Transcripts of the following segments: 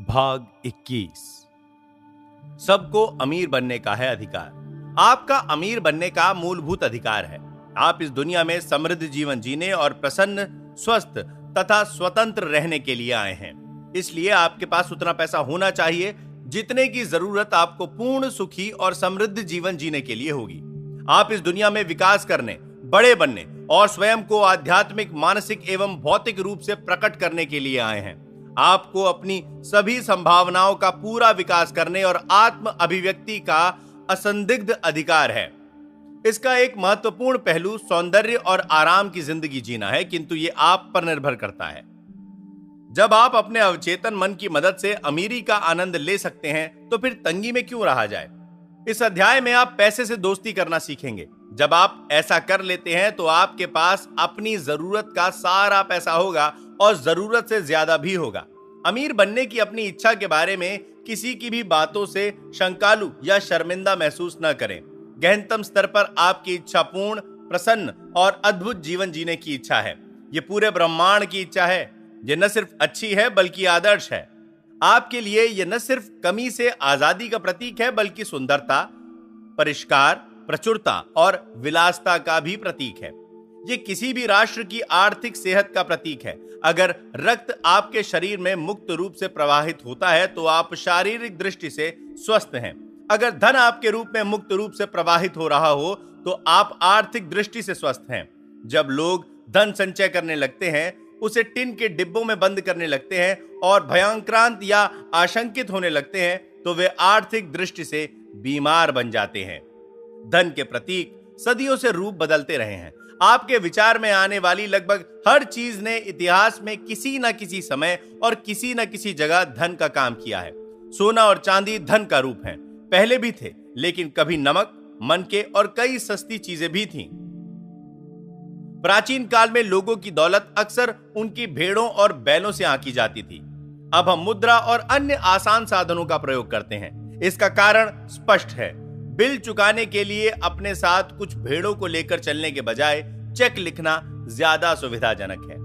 भाग 21। सबको अमीर बनने का है अधिकार। आपका अमीर बनने का मूलभूत अधिकार है। आप इस दुनिया में समृद्ध जीवन जीने और प्रसन्न, स्वस्थ तथा स्वतंत्र रहने के लिए आए हैं। इसलिए आपके पास उतना पैसा होना चाहिए जितने की जरूरत आपको पूर्ण, सुखी और समृद्ध जीवन जीने के लिए होगी। आप इस दुनिया में विकास करने, बड़े बनने और स्वयं को आध्यात्मिक, मानसिक एवं भौतिक रूप से प्रकट करने के लिए आए हैं। आपको अपनी सभी संभावनाओं का पूरा विकास करने और आत्म अभिव्यक्ति का असंदिग्ध अधिकार है। इसका एक महत्वपूर्ण पहलू सौंदर्य और आराम की जिंदगी जीना है, किंतु यह आप पर निर्भर करता है। जब आप अपने अवचेतन मन की मदद से अमीरी का आनंद ले सकते हैं, तो फिर तंगी में क्यों रहा जाए। इस अध्याय में आप पैसे से दोस्ती करना सीखेंगे। जब आप ऐसा कर लेते हैं तो आपके पास अपनी जरूरत का सारा पैसा होगा और जरूरत से ज्यादा भी होगा। अमीर बनने की अपनी इच्छा के बारे में किसी की भी बातों से शंकालु या शर्मिंदा महसूस न करें। गहनतम स्तर पर आपकी इच्छा पूर्ण, प्रसन्न और अद्भुत जीवन जीने की इच्छा है। यह पूरे ब्रह्मांड की इच्छा है। यह न सिर्फ अच्छी है बल्कि आदर्श है। आपके लिए यह न सिर्फ कमी से आजादी का प्रतीक है बल्कि सुंदरता, परिष्कार, प्रचुरता और विलासता का भी प्रतीक है। यह किसी भी राष्ट्र की आर्थिक सेहत का प्रतीक है। अगर रक्त आपके शरीर में मुक्त रूप से प्रवाहित होता है तो आप शारीरिक दृष्टि से स्वस्थ हैं। अगर धन आपके रूप में मुक्त रूप से प्रवाहित हो रहा हो तो आप आर्थिक दृष्टि से स्वस्थ हैं। जब लोग धन संचय करने लगते हैं, उसे टिन के डिब्बों में बंद करने लगते हैं और भयांक्रांत या आशंकित होने लगते हैं, तो वे आर्थिक दृष्टि से बीमार बन जाते हैं। धन के प्रतीक सदियों से रूप बदलते रहे हैं। आपके विचार में आने वाली लगभग हर चीज ने इतिहास में किसी न किसी समय और किसी न किसी जगह धन का काम किया है। सोना और चांदी धन का रूप है। पहले भी थे, लेकिन कभी नमक, मनके और कई सस्ती चीजें भी थीं। प्राचीन काल में लोगों की दौलत अक्सर उनकी भेड़ों और बैलों से आंकी जाती थी। अब हम मुद्रा और अन्य आसान साधनों का प्रयोग करते हैं। इसका कारण स्पष्ट है। बिल चुकाने के लिए अपने साथ कुछ भेड़ों को लेकर चलने के बजाय चेक लिखना ज्यादा सुविधाजनक है।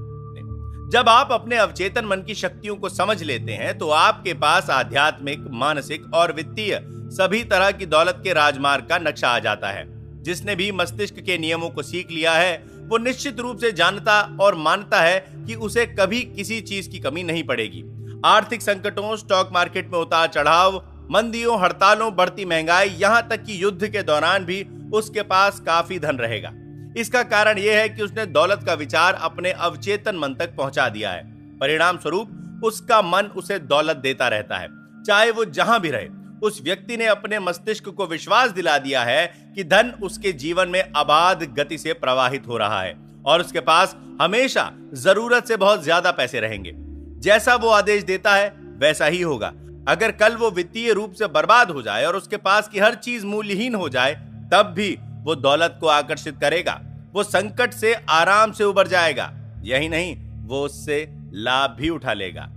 जब आप अपने अवचेतन मन की शक्तियों को समझ लेते हैं तो आपके पास आध्यात्मिक, मानसिक और वित्तीय सभी तरह की दौलत के राजमार्ग का नक्शा आ जाता है। जिसने भी मस्तिष्क के नियमों को सीख लिया है, वो निश्चित रूप से जानता और मानता है कि उसे कभी किसी चीज की कमी नहीं पड़ेगी। आर्थिक संकटों, स्टॉक मार्केट में उतार चढ़ाव, मंदियों, हड़तालों, बढ़ती महंगाई, यहां तक कि युद्ध के दौरान भी उसके पास काफी धन रहेगा। इसका कारण यह है कि उसने दौलत का विचार अपने अवचेतन मन तक पहुंचा दिया है। परिणाम स्वरूप उसका मन उसे दौलत देता रहता है, चाहे वो जहां भी रहे। उस व्यक्ति ने अपने मस्तिष्क को विश्वास दिला दिया है कि धन उसके जीवन में अबाध गति से प्रवाहित हो रहा है और उसके पास हमेशा जरूरत से बहुत ज्यादा पैसे रहेंगे। जैसा वो आदेश देता है वैसा ही होगा। अगर कल वो वित्तीय रूप से बर्बाद हो जाए और उसके पास की हर चीज मूल्यहीन हो जाए, तब भी वो दौलत को आकर्षित करेगा। वो संकट से आराम से उबर जाएगा। यही नहीं, वो उससे लाभ भी उठा लेगा।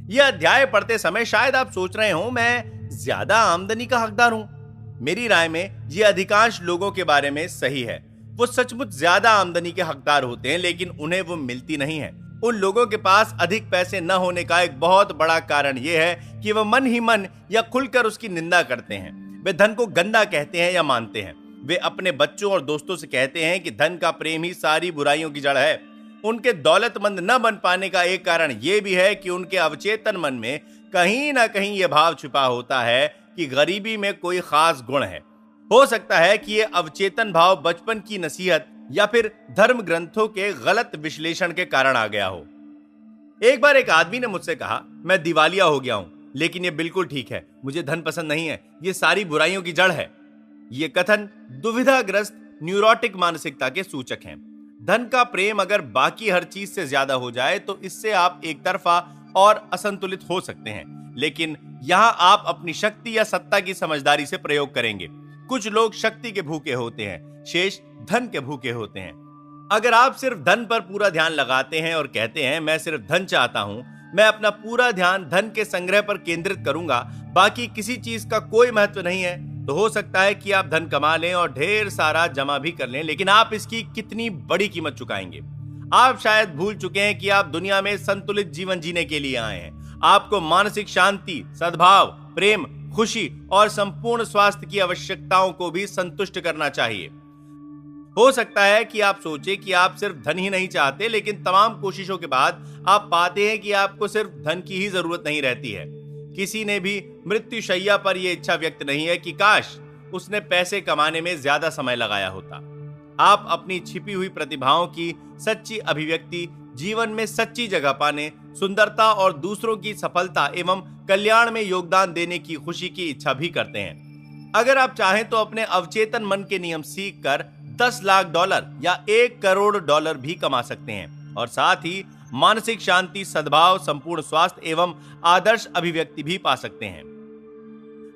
यह अध्याय पढ़ते समय शायद आप सोच रहे हो, मैं ज्यादा आमदनी का हकदार हूं। मेरी राय में यह अधिकांश लोगों के बारे में सही है। वो सचमुच ज्यादा आमदनी के हकदार होते हैं, लेकिन उन्हें वो मिलती नहीं है। उन लोगों के पास अधिक पैसे न होने का एक बहुत बड़ा कारण यह है कि वह मन ही मन या खुलकर उसकी निंदा करते हैं। वे धन को गंदा कहते हैं या मानते हैं। वे अपने बच्चों और दोस्तों से कहते हैं कि धन का प्रेम ही सारी बुराइयों की जड़ है। उनके दौलतमंद न बन पाने का एक कारण यह भी है कि उनके अवचेतन मन में कहीं ना कहीं यह भाव छिपा होता है कि गरीबी में कोई खास गुण है। हो सकता है कि यह अवचेतन भाव बचपन की नसीहत या फिर धर्म ग्रंथों के गलत विश्लेषण के कारण आ गया हो। एक बार एक आदमी ने मुझसे कहा, मैं दिवालिया हो गया हूं, लेकिन यह बिल्कुल ठीक है। मुझे धन पसंद नहीं है, यह सारी बुराइयों की जड़ है। यह कथन दुविधाग्रस्त न्यूरोटिक मानसिकता के सूचक हैं। धन का प्रेम अगर बाकी हर चीज से ज्यादा हो जाए तो इससे आप एक तरफा और असंतुलित हो सकते हैं, लेकिन यहां आप अपनी शक्ति या सत्ता की समझदारी से प्रयोग करेंगे। कुछ लोग शक्ति के भूखे होते हैं, शेष धन के भूखे होते हैं। अगर आप सिर्फ धन पर पूरा ध्यान लगाते हैं और कहते हैं, मैं सिर्फ धन चाहता हूं, मैं अपना पूरा ध्यान धन के संग्रह पर केंद्रित करूंगा, बाकी किसी चीज का कोई महत्व नहीं है, तो हो सकता है कि आप धन कमा लें और ढेर सारा जमा भी कर लें, लेकिन आप इसकी कितनी बड़ी कीमत चुकाएंगे। आप शायद भूल चुके हैं कि आप दुनिया में संतुलित जीवन जीने के लिए आए हैं। आपको मानसिक शांति, सद्भाव, प्रेम, खुशी और संपूर्ण स्वास्थ्य की आवश्यकताओं को भी संतुष्ट करना चाहिए। हो सकता है कि आप सोचें कि आप सिर्फ धन ही नहीं चाहते, लेकिन तमाम कोशिशों के बाद आप पाते हैं कि आपको सिर्फ धन की ही जरूरत नहीं रहती है। किसी ने भी मृत्यु शैया पर यह इच्छा व्यक्त नहीं है कि काश उसने पैसे कमाने में ज्यादा समय लगाया होता। आप अपनी छिपी हुई प्रतिभाओं की सच्ची अभिव्यक्ति, जीवन में सच्ची जगह पाने, सुंदरता और दूसरों की सफलता एवं कल्याण में योगदान देने की खुशी की इच्छा भी करते हैं। अगर आप चाहें तो अपने अवचेतन मन के नियम सीख कर $10 लाख या $1 करोड़ भी कमा सकते हैं और साथ ही मानसिक शांति, सद्भाव, संपूर्ण स्वास्थ्य एवं आदर्श अभिव्यक्ति भी पा सकते हैं।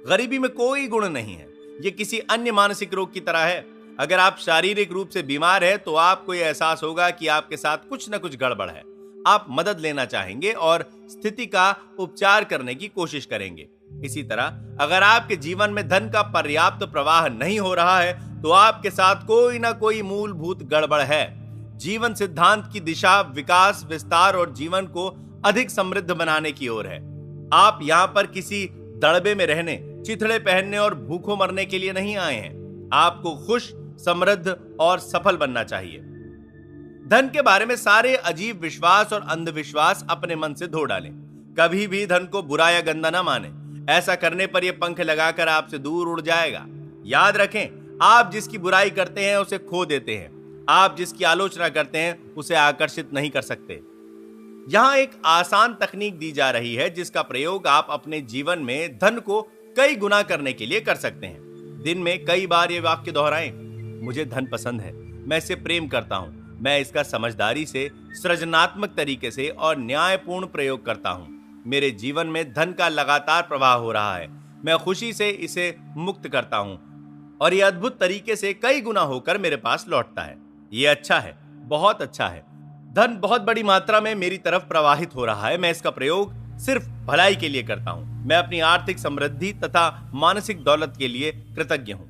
गरीबी में कोई गुण नहीं है, ये किसी अन्य मानसिक रोग की तरह है। अगर आप शारीरिक रूप से बीमार हैं तो आपको यह एहसास होगा कि आपके साथ कुछ न कुछ गड़बड़ है। आप मदद लेना चाहेंगे और स्थिति का उपचार करने की कोशिश करेंगे। इसी तरह अगर आपके जीवन में धन का पर्याप्त प्रवाह नहीं हो रहा है तो आपके साथ कोई ना कोई मूलभूत गड़बड़ है। जीवन सिद्धांत की दिशा विकास, विस्तार और जीवन को अधिक समृद्ध बनाने की ओर है। आप यहाँ पर किसी दड़बे में रहने, चिथड़े पहनने और भूखों मरने के लिए नहीं आए हैं। आपको खुश, समृद्ध और सफल बनना चाहिए। धन के बारे में सारे अजीब विश्वास और अंधविश्वास अपने मन से धो डालें। कभी भी धन को बुरा या गंदा ना माने। ऐसा करने पर यह पंख लगाकर आपसे दूर उड़ जाएगा। याद रखें, आप जिसकी बुराई करते हैं उसे खो देते हैं। आप जिसकी आलोचना करते हैं उसे आकर्षित नहीं कर सकते। यहां एक आसान तकनीक दी जा रही है जिसका प्रयोग आप अपने जीवन में धन को कई गुना करने के लिए कर सकते हैं। दिन में कई बार ये वाक्य दोहराएं, मुझे धन पसंद है, मैं इसे प्रेम करता हूं, मैं इसका समझदारी से, सृजनात्मक तरीके से और न्यायपूर्ण प्रयोग करता हूं। मेरे जीवन में धन का लगातार प्रवाह हो रहा है, मैं खुशी से इसे मुक्त करता हूं और यह अद्भुत तरीके से कई गुना होकर मेरे पास लौटता है। यह अच्छा है, बहुत अच्छा है। धन बहुत बड़ी मात्रा में मेरी तरफ प्रवाहित हो रहा है। मैं इसका प्रयोग सिर्फ भलाई के लिए करता हूं। मैं अपनी आर्थिक समृद्धि तथा मानसिक दौलत के लिए कृतज्ञ हूं।